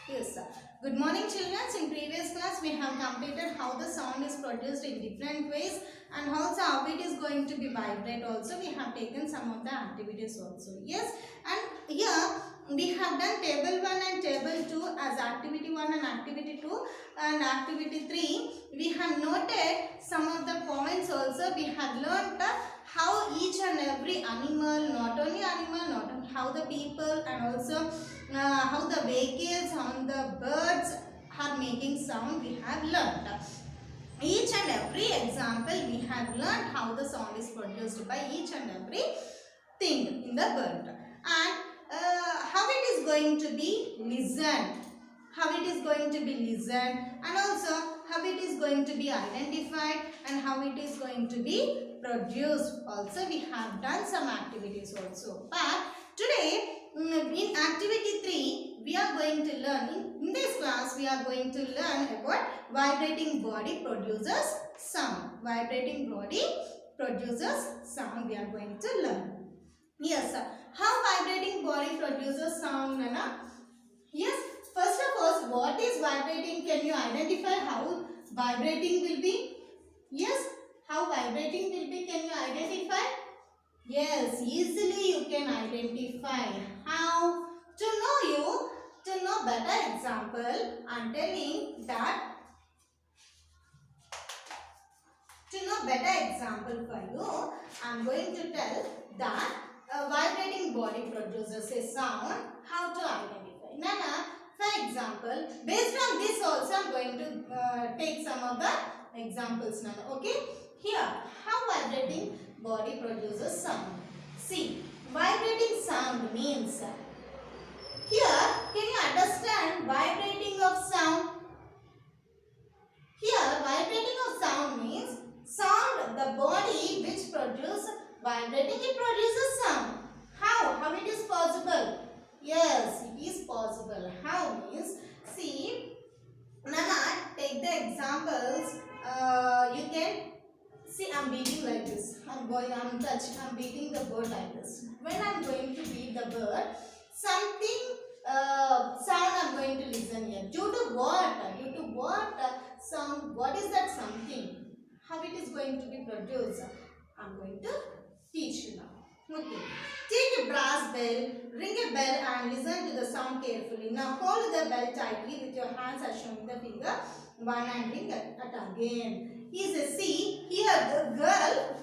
Yes, sir. Good morning, children. In previous class, we have completed how the sound is produced in different ways and also how it is going to be vibrate. Also, we have taken some of the activities also. Yes, and here we have done table 1 and table 2 as activity 1 and activity 2 and activity 3. We have noted some of the points also. We have learned how each and every animal, not only animal, not only how the people and also how the vehicles on the birds are making sound we have learnt. Each and every example we have learnt how the sound is produced by each and every thing in the bird and how it is going to be listened, how it is going to be listened and also how it is going to be identified and how it is going to be produced. Also we have done some activities also, but today in activity 3 we are going to learn, in this class we are going to learn about vibrating body produces sound. Vibrating body produces sound we are going to learn. Yes, sir. How vibrating body produces sound, Nana? Yes, first of all, what is vibrating? Can you identify how vibrating will be? Yes, how vibrating will be? Can you identify? Yes, easily you can identify. How? To know better example, I'm telling that to know better example for you, I'm going to tell that a vibrating body produces a sound. How to identify? Nana, for example, based on this also I'm going to take some of the examples now. Okay? Here, how vibrating body produces sound. See, vibrating sound means, here, can you understand vibrating of sound? Here, vibrating of sound means sound, the body which produces vibrating, it produces sound. How? How it is possible? Yes, it is possible. How means, see, Nana, take the examples. You can see, I'm beating like this. I'm beating the bird like this. When I'm going to beat the bird, something sound I'm going to listen here. Due to what? Due to what sound? What is that something? How it is going to be produced? I'm going to teach you now. Okay. Take a brass bell, ring a bell and listen to the sound carefully. Now hold the bell tightly with your hands as shown in the figure 1 and ring it again. He says, see, here the girl,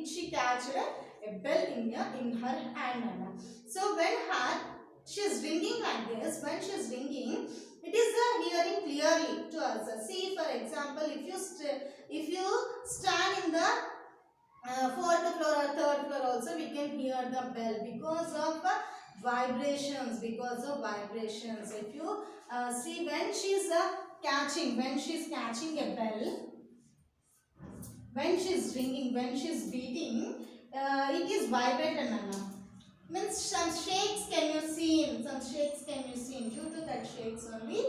she catched a bell in her hand. So when she is ringing like this, when she is ringing, it is hearing clearly to us. See, for example, if you stand in the fourth floor or third floor also, we can hear the bell because of vibrations. Because of vibrations, if you see when she's catching a bell, when she's ringing, when she's beating, it is vibrating. Means some shakes can you see? Some shakes can you see? Due to that shakes only,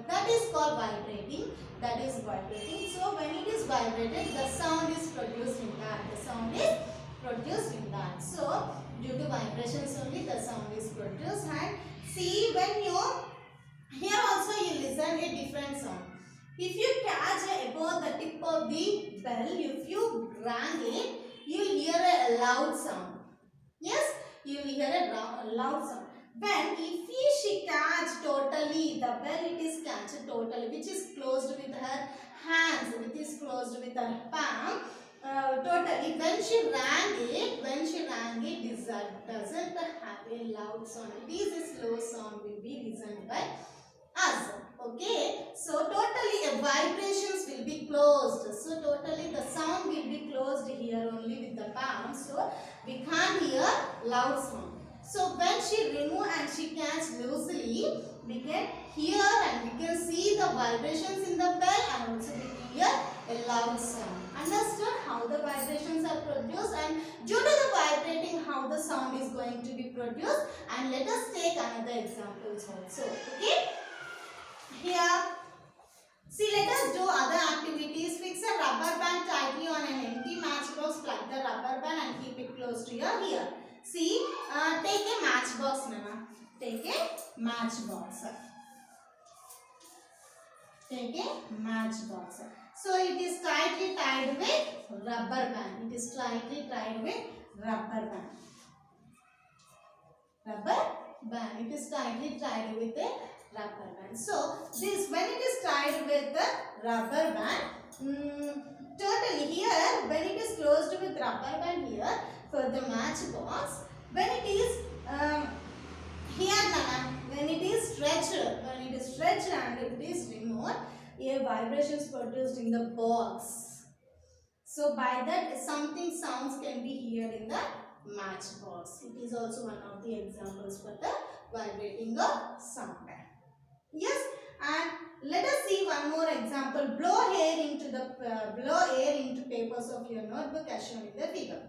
that is called vibrating. That is vibrating. So when it is vibrated, the sound is produced in that. The sound is produced in that. So due to vibrations only, the sound is produced. And see, when you here also you listen a different sound. If you catch above the tip of the bell, if you rang it, you will hear a loud sound. Yes, you will hear a loud sound. When if she catch totally, the bell it is catched totally, which is closed with her hands, which is closed with her palm. Totally, when she rang it, doesn't have a loud sound. It is a slow sound will be listened by us. Okay, so totally vibrations will be closed. So totally the sound will be closed here only with the palm. So we can't hear loud sound. So when she remove and she catch loosely, we can hear and we can see the vibrations in the bell and also we can hear a loud sound. Understood how the vibrations are produced and due to the vibrating how the sound is going to be produced. And let us take another examples also. Okay. Here, see, let us do other activities. Fix a rubber band tightly on an empty matchbox. Plug the rubber band and keep it close to your ear. See, take a matchbox, Nana. Take a matchbox. Take a matchbox. So it is tightly tied with rubber band. It is tightly tied with rubber band. Rubber band. It is tightly tied with a rubber band. So this, when it is tied with the rubber band, totally here when it is closed with rubber band here for the matchbox, when it is here when it is stretched and it is removed, a vibration is produced in the box. So by that something sounds can be heard in the matchbox. It is also one of the examples for the vibrating of sound. Yes, and let us see one more example. Blow air into papers of your notebook as shown in the figure.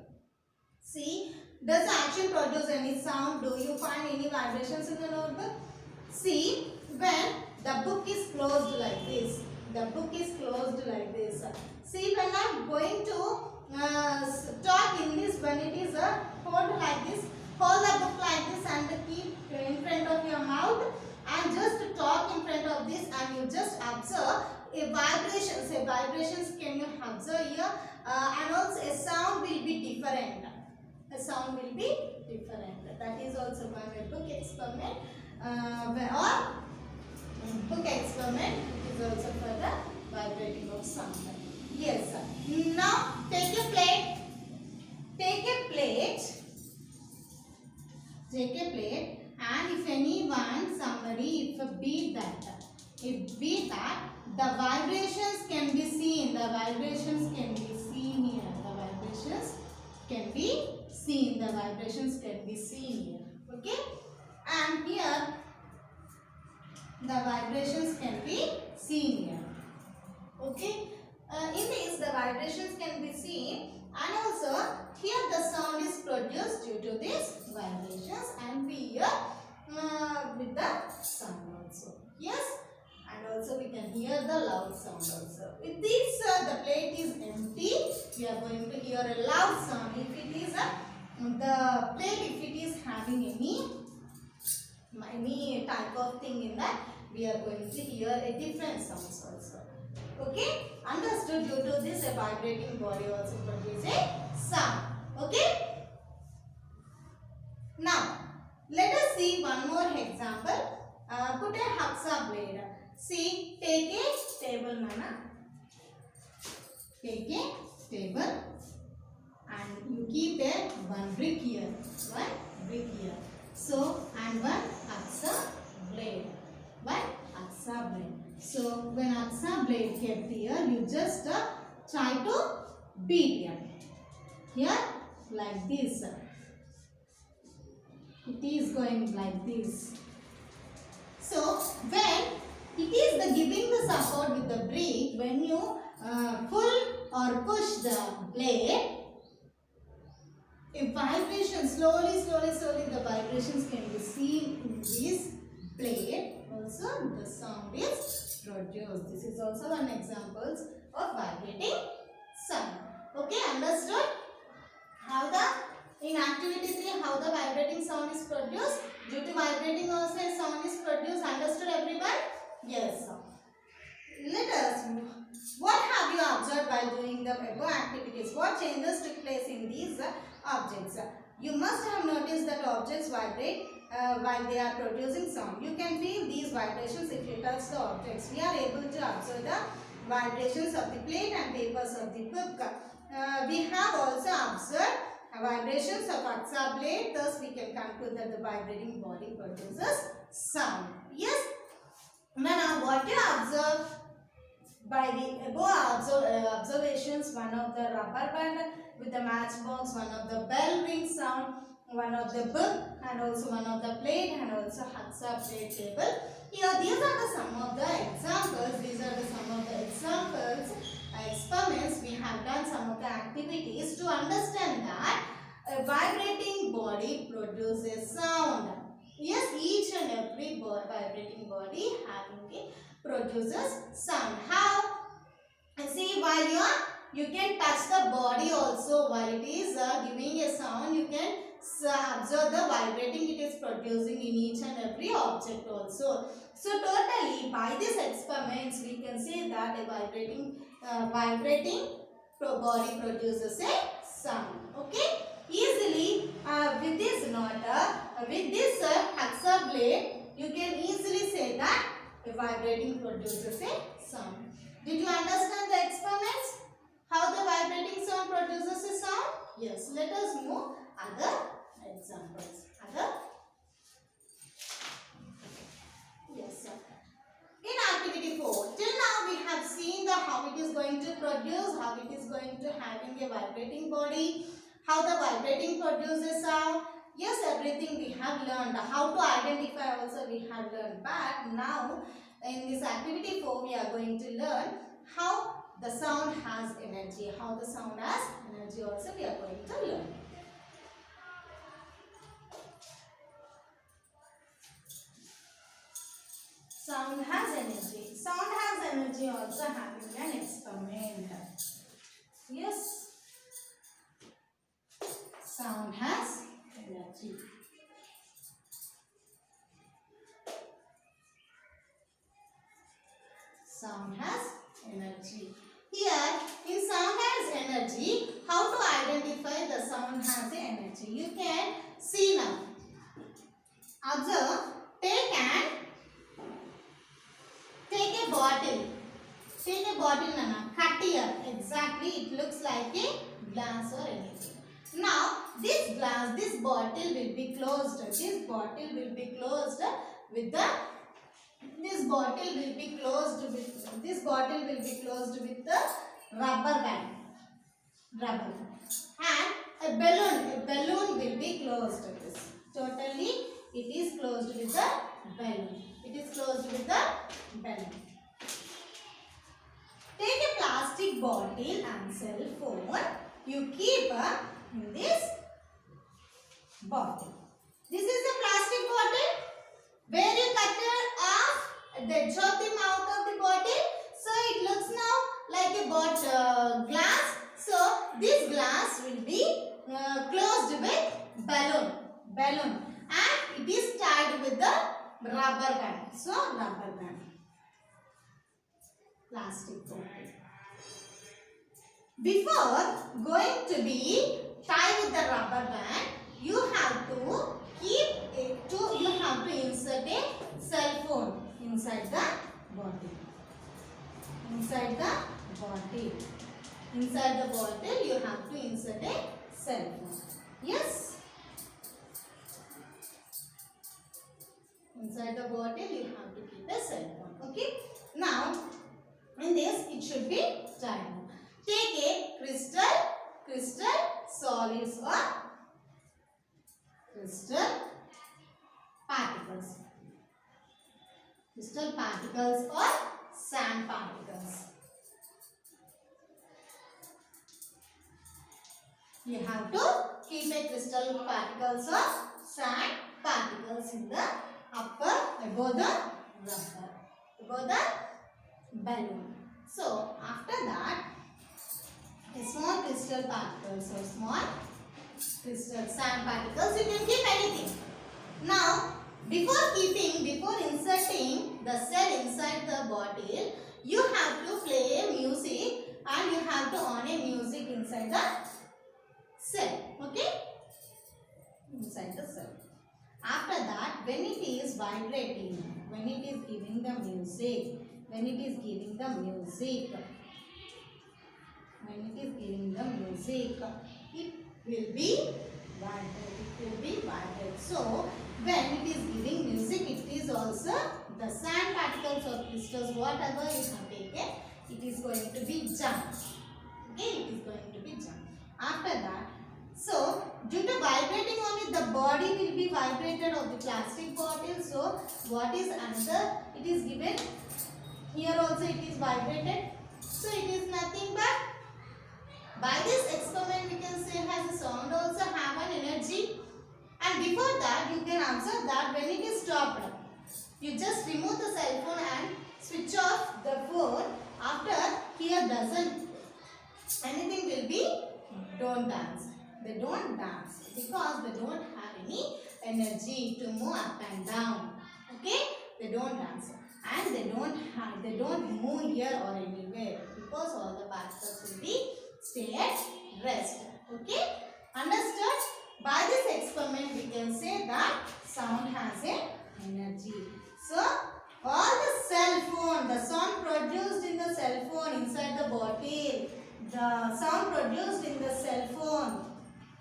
See, does the action produce any sound? Do you find any vibrations in the notebook? See, when the book is closed like this, the book is closed like this. See, when I am going to talk in this, when it is hold like this, hold the book like this and keep in front of your mouth and just talk in front of this, and you just observe a vibrations. A vibrations can you observe here, and also a sound will be different. A sound will be different. That is also one book experiment or book experiment. It is also for the vibrating of sound. Yes. Now take a plate. Take a plate. Take a plate, and if anyone, somebody, if beat that, the vibrations can be seen. The vibrations can be seen here. The vibrations can be seen. The vibrations can be seen here. Okay, and here the vibrations can be seen here. Okay, in this the vibrations can be seen, and also here the sound is produced due to these vibrations, and we hear with the sound also. Yes, and also we can hear the loud sound also. With this the plate is empty, we are going to hear a loud sound. If it is the plate, if it is having any type of thing in that, we are going to hear a different sounds also. Okay, understood? Due to this, a vibrating body also produces a sound. Okay. Now let us see one more example. Put a hacksaw blade. See, take a table, Nana. Take a table, and you keep a one brick here. One brick here. So, and one hacksaw blade. One hacksaw blade. So, when hacksaw blade kept here, you just try to beat here. Here, like this. It is going like this. So, when it is the giving the support with the brick, when you pull or push the blade, a vibration slowly, the vibrations can be seen in this blade. Also, the sound is produced. This is also one example of vibrating sound. Okay, understood? How in activity 3, how the vibrating sound is produced? Due to vibrating also a sound is produced. Understood, everyone? Yes. Let us move. What have you observed while doing the above activities? What changes took place in these objects? You must have noticed that objects vibrate while they are producing sound. You can feel these vibrations if you touch the objects. We are able to observe the vibrations of the plate and papers of the book. We have also observed vibrations of hacksaw blade. Thus, we can conclude that the vibrating body produces sound. Yes. Now, what you observe by the above observations, one of the rubber band with the matchbox, one of the bell ring sound, one of the book, and also one of the plate, and also hacksaw blade table. Here, these are the some of the examples. These are the some of the examples, experiments. We have done some of the activities to understand that a vibrating body produces sound. Yes, each and every vibrating body having produces sound. How? See, while you can touch the body also while it is giving a sound. You can observe the vibrating it is producing in each and every object also. So totally by this experiments we can say that a vibrating body produces a sound. Okay, easily with this hacksaw blade you can easily say that a vibrating produces a sound. Did you understand the experiments? How the vibrating sound produces a sound? Yes, let us move other examples. Yes, sir. In activity 4, till now we have seen the how it is going to produce, how it is going to having a vibrating body, how the vibrating produces sound. Yes, everything we have learned. How to identify also we have learned. But now in this activity 4 we are going to learn how the sound has energy. How the sound has energy also we are going to learn. Sound has energy. Sound has energy also having an experiment. Yes. Sound has energy. Sound has energy. Here, in sound has energy, how to identify the sound has energy? You can see now. Observe, take a bottle. Take a bottle, Nana. Cut here. Exactly, it looks like a glass or anything. Now, this bottle will be closed. This bottle will be closed with the rubber band. And a balloon will be closed with this. Totally, it is closed with the balloon. Take a plastic bottle and cell phone. You keep in this bottle. This is the plastic bottle. Where you cut off the edge of the mouth of the bottle. So it looks now like a glass. So this glass will be closed with balloon. And it is tied with the rubber band. So rubber band. Plastic bottle. Before going to be tied with the rubber band, you have to insert a cell phone inside the bottle. Inside the bottle you have to insert a cell phone. Yes. Inside the bottle you have to keep a cell phone. Okay. Now in this it should be tied. Take a crystal solids or crystal particles. Crystal particles or sand particles. You have to keep a crystal particles or sand particles in the above the rubber, above the balloon. So after that, a small crystal particles or small crystal sand particles, you can keep anything. Now, before inserting the cell inside the bottle, you have to play a music and you have to on a music inside the cell. Okay? Inside the cell. After that, when it is vibrating, when it is giving the music, it will be vibrate. So, when it is giving music, it is also the sand particles or crystals, whatever you have taken, it is going to be jump. Okay, it is going to be jump. After that, so due to vibrating only, the body will be vibrated of the plastic bottle. So, what is another? It is given here also it is vibrated. So, it is nothing but by this experiment we can say has a sound also have an energy. And before that you can observe that when it is stopped, you just remove the cell phone and switch off the phone. After here doesn't anything will be don't dance. They don't dance because they don't have any energy to move up and down. Okay, they don't answer, and they don't move here or anywhere because all the particles will be stay at rest. Okay, understood? By this experiment, we can say that sound has a energy. So, all the sound produced in the cell phone inside the bottle, the sound produced in the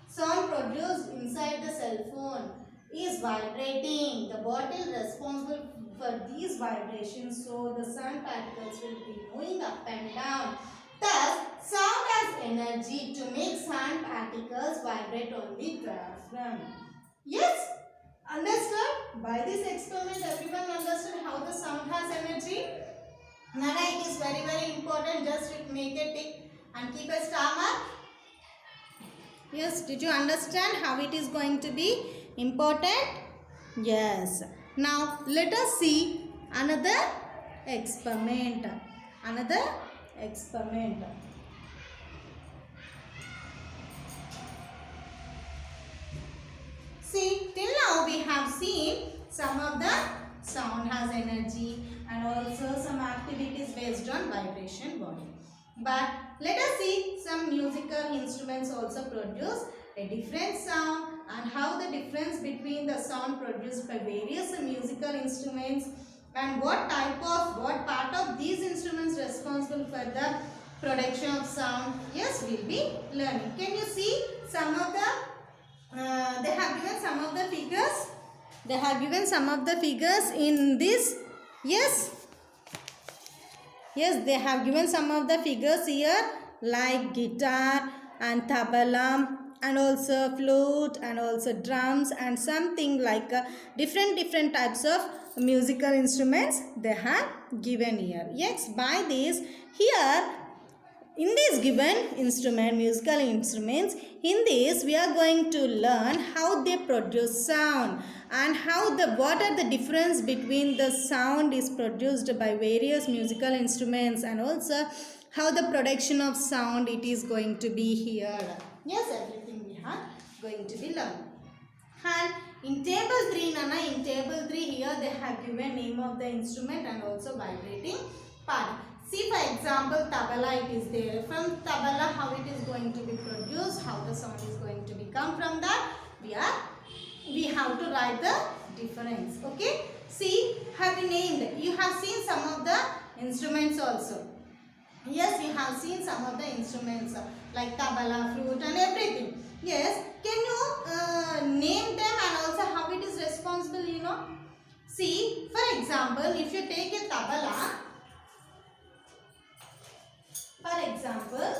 sound produced inside the cell phone is vibrating. The bottle responsible for these vibrations, so the sound particles will be moving up and down. Thus, sound has energy to make sound particles vibrate on the diaphragm. Yes? Understood? By this experiment, everyone understood how the sound has energy? Nana, it is very, very important. Just make a tick and keep a star mark. Yes, did you understand how it is going to be important? Yes. Now, let us see another experiment. Another experiment. See, till now we have seen some of the sound has energy and also some activities based on vibration body. But let us see some musical instruments also produce a different sound and how the difference between the sound produced by various musical instruments and what part of these instruments responsible for the production of sound. Yes, we will be learning. Can you see some of the they have given some of the figures. They have given some of the figures in this. Yes. Yes, they have given some of the figures here like guitar and tabla and also flute and also drums and something like different types of musical instruments they have given here. Yes, by this here in this given musical instruments, in this we are going to learn how they produce sound and what are the difference between the sound is produced by various musical instruments and also how the production of sound it is going to be here. Yes, everything we are going to be learned. And in table 3, Nana, in table 3 here they have given name of the instrument and also vibrating part. See, for example, tabla it is there. From tabla, how it is going to be produced, how the sound is going to become from that, we have to write the difference. Okay. See, have you named? You have seen some of the instruments also. Yes, you have seen some of the instruments like tabla, flute and everything. Yes, can you name them and also how it is responsible, you know? See, for example, if you take a tabla, for example,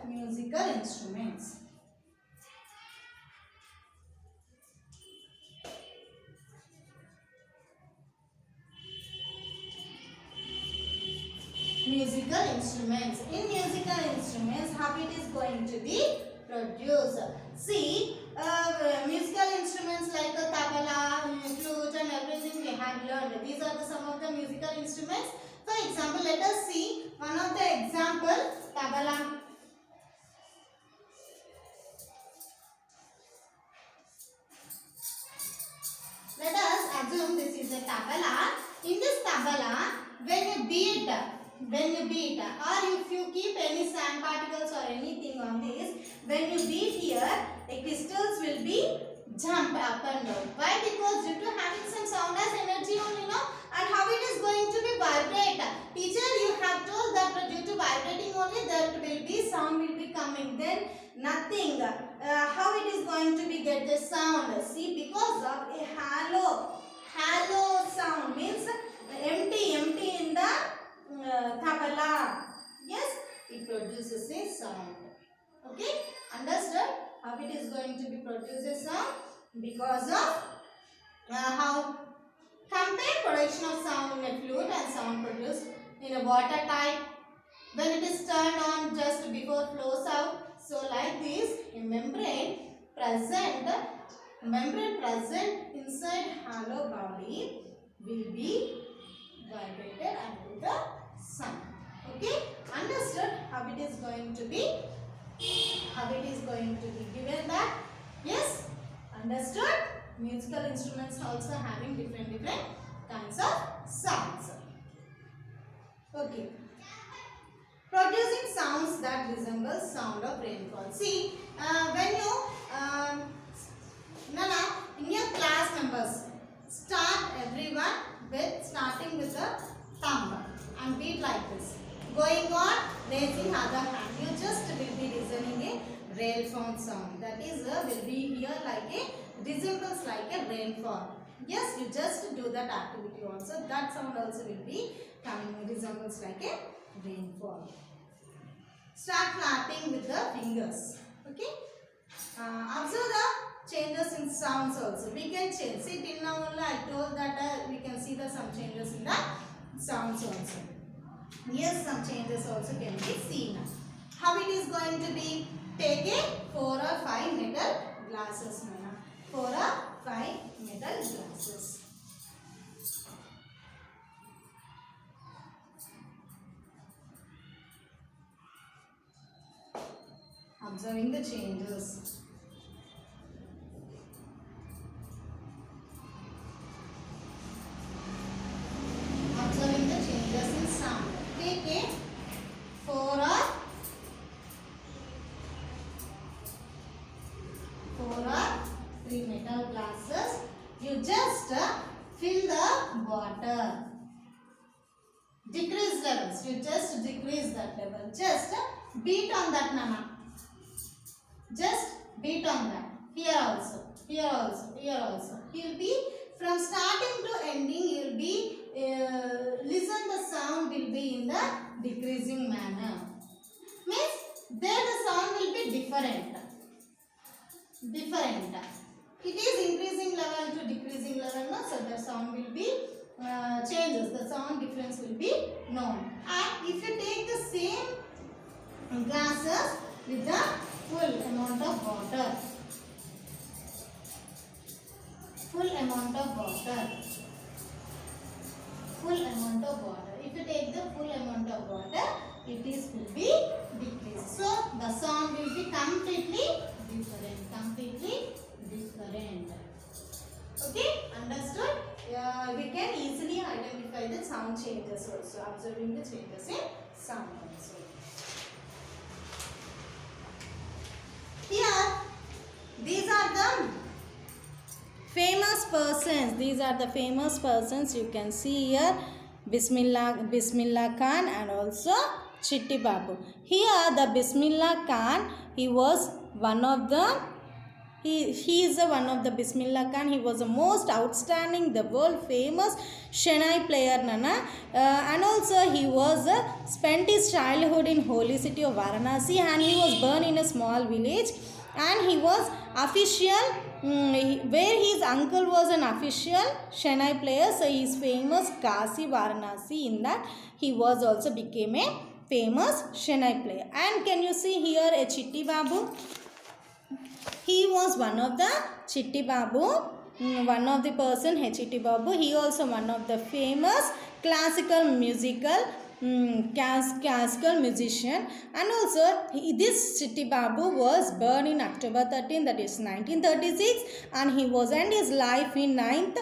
musical instruments. Musical instruments. In musical instruments, how it is going to be produced? See, musical instruments like a tabla, flute and everything we have learned. These are some of the musical instruments. For example, let us see one of the example, tabla. Let us assume this is a tabla. In this tabla, when you beat or if you keep any sand particles or anything on this, when you beat here, the crystals will be jump up and down. Why? Because due to having some sound as energy only, no? And how it is going to be vibrate? Teacher, you have told that due to vibrating only, that will be sound will be coming. Then nothing. How it is going to be get the sound? See, because of a hollow sound means empty in the tabla. Yes, it produces a sound. Okay, understood how it is going to be produce a sound? Because of how compare production of sound in a fluid and sound produced in a water type when it is turned on just before flows out. So like this, a membrane present inside hollow body will be vibrated and with the sound. Okay, understood how it is going to be going to be given that. Yes, understood? Musical instruments also having different kinds of sounds. Okay. Producing sounds that resemble sound of rainfall. See, when you, Nana, in your class members, start everyone with starting with the thumb and beat like this. Going on, raising other hand. You just will be listening a rainfall sound. That is, will be here like a, resembles like a rainfall. Yes, you just do that activity also. That sound also will be coming, resembles like a rainfall. Start clapping with the fingers. Okay. Observe the changes in sounds also. We can change. See, till now only I told that we can see the some changes in the sounds also. Yes, some changes also can be seen. How it is going to be? Take a 4 or 5 metal glasses. 4 or 5 metal glasses. Observing the changes. Observing the changes in sound. Take a 4 or 3 metal glasses. You just fill the water. Decrease levels. You just decrease that level. Just beat on that, Nana. Just beat on that. Here also. Here also. Here also. You will be from starting to ending. You will be listen. The sound will be in the decreasing manner. Means there the sound will be different. Different. It is increasing level to decreasing level. No? So the sound will be changes. The sound difference will be known. And if you take the same glasses with the full amount of water. Full amount of water. Full amount of water. If you take the full amount of water, it is will be decreased. So the sound will be completely different. Completely different. Okay, understood? We can easily identify the sound changes also. Observing the changes in sound also. Here, these are the famous persons. These are the famous persons you can see here. Bismillah Khan and also Chitti Babu. Here the Bismillah Khan, he was one of the He is one of the Bismillah Khan. He was the most outstanding, the world famous Shehnai player, Nana. And also he was spent his childhood in holy city of Varanasi, and he was born in a small village, and he was official where his uncle was an official Shehnai player. So he is famous Kasi Varanasi. In that he was also became a famous Shehnai player. And can you see here a Chitti Babu? He was one of the Chitti Babu, one of the person Chitti Babu. He also one of the famous classical musician. And also this Chitti Babu was born in October 13, that is 1936, and he was end his life in 9th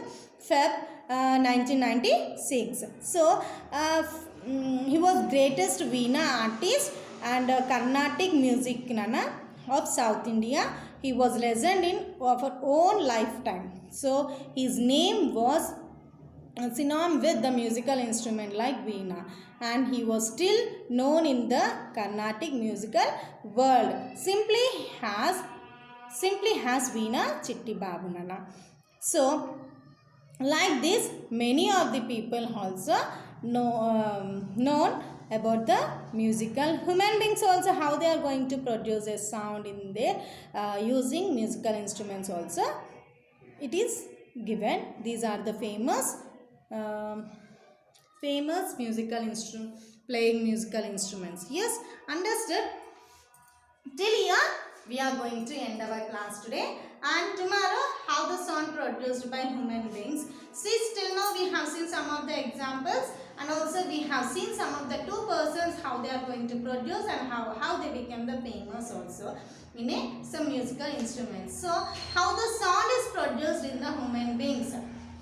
Feb 1996. So he was greatest Veena artist and Carnatic music nana of South India. He was legend in of our own lifetime. So his name was synonym with the musical instrument like Veena, and he was still known in the Carnatic musical world simply as Veena Chitti Babu Nana. So like this, many of the people also known about the musical human beings also, how they are going to produce a sound in their using musical instruments also. It is given. These are the famous musical playing musical instruments. Yes, understood? Till here we are going to end our class today, and tomorrow how the sound produced by human beings. See, till now we have seen some of the examples. and also we have seen some of the two persons how they are going to produce and how they become the famous also in some musical instruments. So how the sound is produced in the human beings.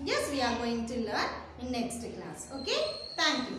Yes, we are going to learn in next class. Okay, thank you.